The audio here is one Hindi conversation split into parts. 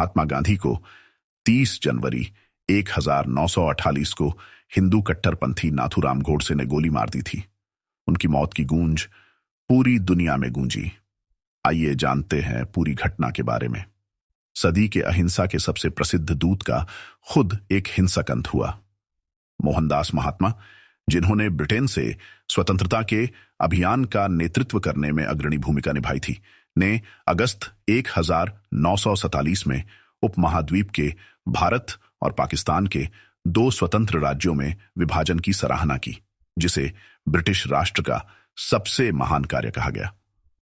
महात्मा गांधी को 30 जनवरी 1948 को हिंदू कट्टरपंथी नाथूराम गोडसे ने गोली मार दी थी। उनकी मौत की गूंज पूरी दुनिया में गूंजी। आइए जानते हैं पूरी घटना के बारे में। सदी के अहिंसा के सबसे प्रसिद्ध दूत का खुद एक हिंसक अंत हुआ। मोहनदास महात्मा, जिन्होंने ब्रिटेन से स्वतंत्रता के अभियान का नेतृत्व करने में अग्रणी भूमिका निभाई थी, ने अगस्त 1947 में उपमहाद्वीप के भारत और पाकिस्तान के 2 स्वतंत्र राज्यों में विभाजन की सराहना की, जिसे ब्रिटिश राष्ट्र का सबसे महान कार्य कहा गया।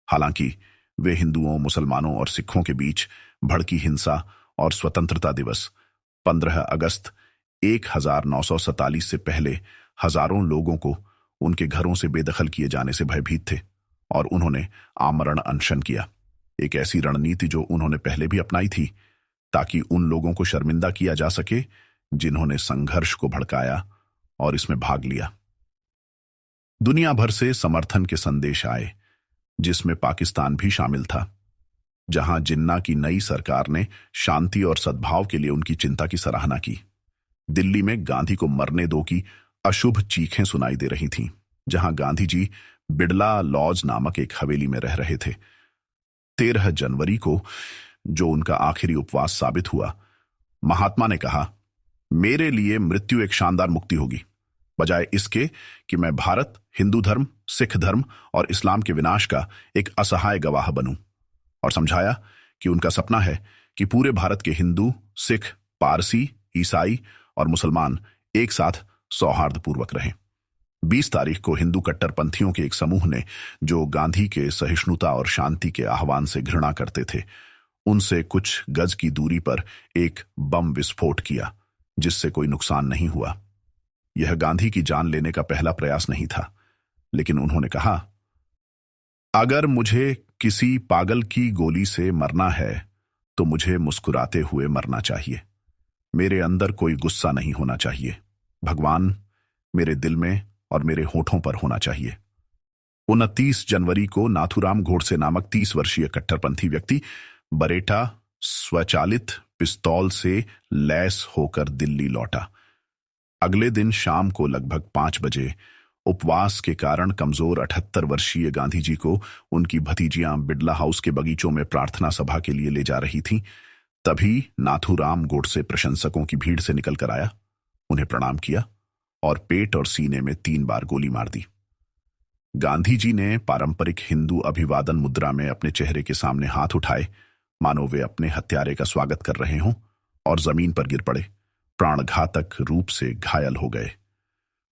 हालांकि वे हिंदुओं, मुसलमानों और सिखों के बीच भड़की हिंसा और स्वतंत्रता दिवस 15 अगस्त 1947 से पहले हजारों लोगों को उनके घरों से बेदखल किए जाने से भयभीत थे और उन्होंने आमरण अनशन किया। एक ऐसी रणनीति जो उन्होंने पहले भी अपनाई थी, ताकि उन लोगों को शर्मिंदा किया जा सके जिन्होंने संघर्ष को भड़काया और इसमें भाग लिया। दुनिया भर से समर्थन के संदेश आए, जिसमें पाकिस्तान भी शामिल था, जहां जिन्ना की नई सरकार ने शांति और सद्भाव के लिए उनकी चिंता की सराहना की। दिल्ली में गांधी को मरने दो की अशुभ चीखें सुनाई दे रही थीं, जहां गांधी जी बिड़ला लॉज नामक एक हवेली में रह रहे थे। 13 जनवरी को, जो उनका आखिरी उपवास साबित हुआ, महात्मा ने कहा, मेरे लिए मृत्यु एक शानदार मुक्ति होगी, बजाय इसके कि मैं भारत, हिंदू धर्म, सिख धर्म और इस्लाम के विनाश का एक असहाय गवाह बनूं। और समझाया कि उनका सपना है कि पूरे भारत के हिंदू, सिख, पारसी, ईसाई और मुसलमान एक साथ सौहार्दपूर्वक रहें। 20 तारीख को हिंदू कट्टरपंथियों के एक समूह ने, जो गांधी के सहिष्णुता और शांति के आह्वान से घृणा करते थे, उनसे कुछ गज की दूरी पर एक बम विस्फोट किया, जिससे कोई नुकसान नहीं हुआ। यह गांधी की जान लेने का पहला प्रयास नहीं था, लेकिन उन्होंने कहा, अगर मुझे किसी पागल की गोली से मरना है तो मुझे मुस्कुराते हुए मरना चाहिए। मेरे अंदर कोई गुस्सा नहीं होना चाहिए। भगवान मेरे दिल में और मेरे होठों पर होना चाहिए। 29 जनवरी को नाथूराम गोडसे नामक 30 वर्षीय कट्टरपंथी व्यक्ति बरेटा स्वचालित पिस्तौल से लैस होकर दिल्ली लौटा। अगले दिन शाम को लगभग 5 बजे उपवास के कारण कमजोर 78 वर्षीय गांधी जी को उनकी भतीजियां बिड़ला हाउस के बगीचों में प्रार्थना सभा के लिए ले जा रही थीं। तभी नाथूराम गोडसे प्रशंसकों की भीड़ से निकलकर आया, उन्हें प्रणाम किया और पेट और सीने में 3 बार गोली मार दी। गांधी जी ने पारंपरिक हिंदू अभिवादन मुद्रा में अपने चेहरे के सामने हाथ उठाए, मानो वे अपने हत्यारे का स्वागत कर रहे हों, और जमीन पर गिर पड़े, प्राणघातक रूप से घायल हो गए।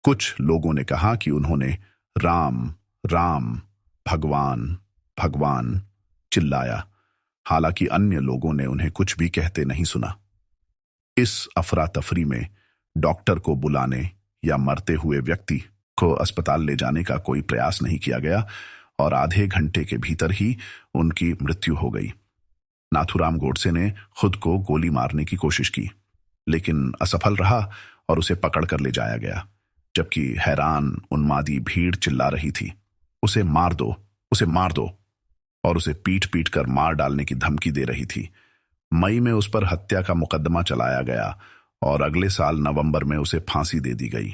कुछ लोगों ने कहा कि उन्होंने राम राम, भगवान भगवान चिल्लाया, हालांकि अन्य लोगों ने उन्हें कुछ भी कहते नहीं सुना। इस अफरा तफरी में डॉक्टर को बुलाने या मरते हुए व्यक्ति को अस्पताल ले जाने का कोई प्रयास नहीं किया गया और आधे घंटे के भीतर ही उनकी मृत्यु हो गई। नाथूराम गोडसे ने खुद को गोली मारने की कोशिश की, लेकिन असफल रहा और उसे पकड़कर ले जाया गया, जबकि हैरान उन्मादी भीड़ चिल्ला रही थी, उसे मार दो, उसे मार दो, और उसे पीट पीट कर मार डालने की धमकी दे रही थी। मई में उस पर हत्या का मुकदमा चलाया गया और अगले साल नवंबर में उसे फांसी दे दी गई।